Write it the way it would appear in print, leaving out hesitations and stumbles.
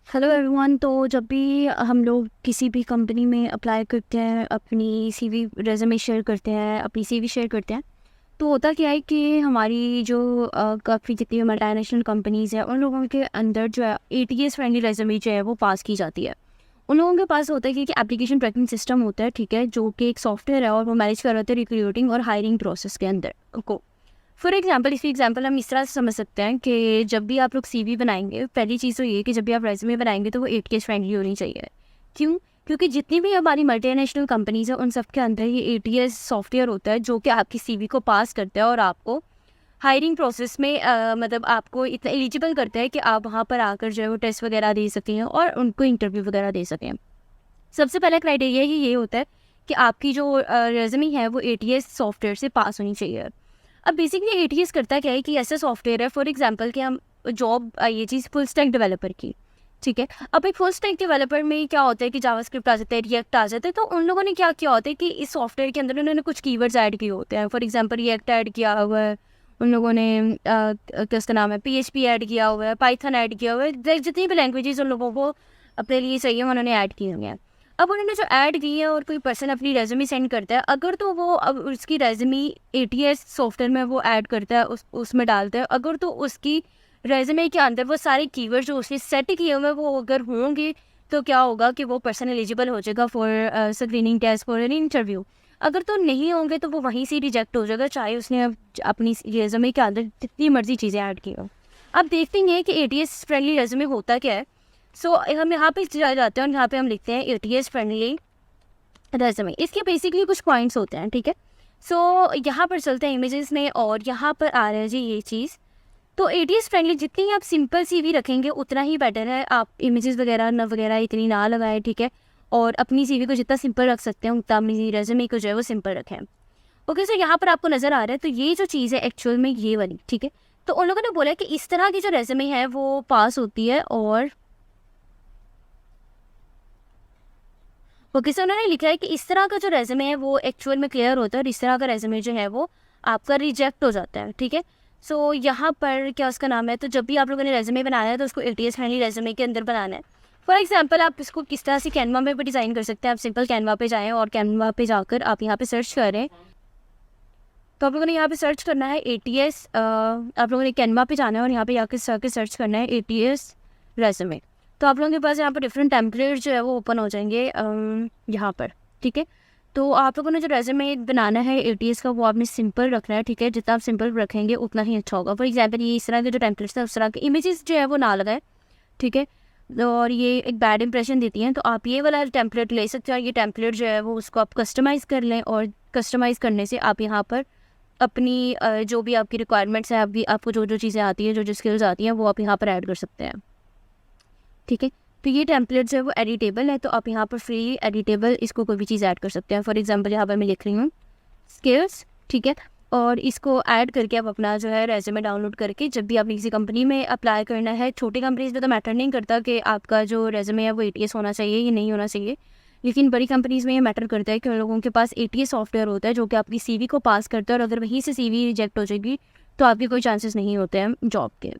Hello everyone. तो जब भी हम लोग किसी भी कंपनी में अप्लाई करते हैं, अपनी सीवी रेज़्यूमे शेयर करते हैं, अपनी सीवी शेयर करते हैं, तो होता क्या है कि हमारी जो काफ़ी जितनी मल्टीनेशनल कंपनीज़ हैं, उन लोगों के अंदर जो है एटीएस फ्रेंडली रेज़्यूमे जो है वो पास की जाती है। उन लोगों के पास होता है कि एप्लीकेशन ट्रैकिंग सिस्टम होता है, ठीक है, जो कि एक सॉफ्टवेयर है और वो मैनेज कर रहे होते हैं रिक्रूटिंग और हायरिंग प्रोसेस के अंदर को। फॉर एग्जाम्पल, इसकी एग्जाम्पल हम इस तरह से समझ सकते हैं कि जब भी आप लोग सीवी बनाएंगे, पहली चीज़ तो ये है कि जब भी आप रेज्यूमे बनाएंगे तो वो एटीएस फ्रेंडली होनी चाहिए। क्यों? क्योंकि जितनी भी हमारी मल्टीनेशनल कंपनीज हैं उन सब के अंदर ये एटीएस सॉफ्टवेयर होता है जो कि आपकी सीवी को पास करता है और आपको हायरिंग प्रोसेस में मतलब आपको इतना एलिजिबल करता है कि आप वहाँ पर आकर जो है वो टेस्ट वगैरह दे सकें और उनको इंटरव्यू वगैरह दे सकें। सबसे पहला क्राइटेरिया ही ये होता है कि आपकी जो रेज्यूमे है वो एटीएस सॉफ्टवेयर से पास होनी चाहिए। अब बेसिकली एटीएस करता क्या है कि ऐसा सॉफ्टवेयर है, फॉर एग्जांपल कि हम जॉब ये चीज़ फुल स्टैक डेवलपर की, ठीक है। अब एक फुल स्टैक डेवलपर में क्या होता है कि जावास्क्रिप्ट आ जाता है, रिएक्ट आ जाता है। तो उन लोगों ने क्या किया होता है कि इस सॉफ्टवेयर के अंदर उन्होंने कुछ कीवर्ड्स ऐड किए होते हैं। फॉर एग्जांपल रिएक्ट ऐड किया हुआ है उन लोगों ने, किसका नाम है, पीएचपी ऐड किया हुआ है, पाइथन ऐड किया हुआ है, जितनी भी लैंग्वेजेस उन लोगों को अपने लिए चाहिए उन्होंने ऐड की हुई हैं। अब उन्होंने जो ऐड की है और कोई पर्सन अपनी रेज्यूमे सेंड करता है, अगर तो वो अब उसकी रेज्यूमे एटीएस सॉफ्टवेयर में वो ऐड करता है, उसमें डालता है, अगर तो उसकी रेज्यूमे के अंदर वो सारे कीवर्ड जो उसने सेट किए हुए वो अगर होंगे, तो क्या होगा कि वो पर्सन एलिजिबल हो जाएगा for screening test, for an interview. अगर तो नहीं होंगे तो वो वहीं से रिजेक्ट हो जाएगा, चाहे उसने अपनी रेज्यूमे के अंदर जितनी मर्जी चीज़ें ऐड की हो। अब देखते हैं कि एटीएस फ्रेंडली रेज्यूमे होता क्या है। सो हम यहाँ पे जाते हैं और यहाँ पे हम लिखते हैं एटीएस फ्रेंडली रेज्यूमे। इसके बेसिकली कुछ पॉइंट्स होते हैं, ठीक है। सो यहाँ पर चलते हैं इमेजेस में और यहाँ पर आ रहा है जी ये चीज़। तो एटीएस फ्रेंडली जितनी आप सिंपल सीवी रखेंगे उतना ही बेटर है। आप इमेजेस वगैरह न वगैरह इतनी ना लगाएं, ठीक है, और अपनी सीवी को जितना सिंपल रख सकते हैं उतना अपनी रेज्यूमे को जो है वो सिंपल रखें। ओके, सो यहाँ पर आपको नज़र आ रहा है, तो ये जो चीज़ है एक्चुअल में ये वाली, ठीक है। तो उन लोगों ने बोला कि इस तरह की जो रेज्यूमे है वो पास होती है और ओके, सो उन्होंने लिखा है कि इस तरह का जो रेज्यूमे है वो एक्चुअल में क्लियर होता है और इस तरह का रेज्यूमे जो है वो आपका रिजेक्ट हो जाता है, ठीक है। सो यहाँ पर क्या उसका नाम है, तो जब भी आप लोगों ने रेज्यूमे बनाया है तो उसको एटीएस फ्रेंडली रेज्यूमे के अंदर बनाना है। फॉर एग्जांपल, आप इसको किस तरह से कैनवा में भी डिज़ाइन कर सकते हैं। आप सिंपल कैनवा पे जाएँ और कैनवा पे जाकर आप यहाँ पे सर्च करें, तो आप लोगों ने यहाँ पे सर्च करना है एटीएस, आप लोगों ने कैनवा पे जाना है और यहाँ पे जाकर सर्च करना है एटीएस रेज्यूमे। तो आप लोगों के पास यहाँ पर डिफरेंट टेम्पलेट जो है वो ओपन हो जाएंगे यहाँ पर, ठीक है। तो आप लोगों ने जो रेज्यूमे बनाना है एटीएस का वो आपने सिंपल रखना है, ठीक है। जितना आप सिंपल रखेंगे उतना ही अच्छा होगा। फॉर एग्जाम्पल, ये इस तरह के जो टेम्पलेट्स हैं उस तरह के इमेजेस जो है वो ना लगाए, ठीक है, और ये एक बैड इंप्रेशन देती हैं। तो आप ये वाला टेम्पलेट ले सकते हैं और ये टेम्पलेट जो है वो उसको आप कस्टमाइज़ कर लें और कस्टमाइज़ करने से आप यहाँ पर अपनी जो भी आपकी रिक्वायरमेंट्स हैं, आपको जो जो चीज़ें आती हैं, जो जो स्किल्स आती हैं वो आप यहाँ पर ऐड कर सकते हैं, ठीक है। तो ये टेम्पलेट जो है वो एडिटेबल है, तो आप यहाँ पर फ्री एडिटेबल इसको कोई भी चीज़ ऐड कर सकते हैं। फॉर एग्जांपल, यहाँ पर मैं लिख रही हूँ स्किल्स, ठीक है, और इसको ऐड करके आप अपना जो है रेज्यूमे डाउनलोड करके जब भी आपने किसी कंपनी में अप्लाई करना है, छोटी कंपनीज में तो मैटर नहीं करता कि आपका जो रेज्यूमे है वो एटीएस होना चाहिए या नहीं होना चाहिए, लेकिन बड़ी कंपनीज़ में ये मैटर करता है कि उन लोगों के पास एटीएस सॉफ्टवेयर होता है जो कि आपकी सीवी को पास करता है और अगर वहीं से सीवी रिजेक्ट हो जाएगी तो आपके कोई चांसेस नहीं होते हैं जॉब के।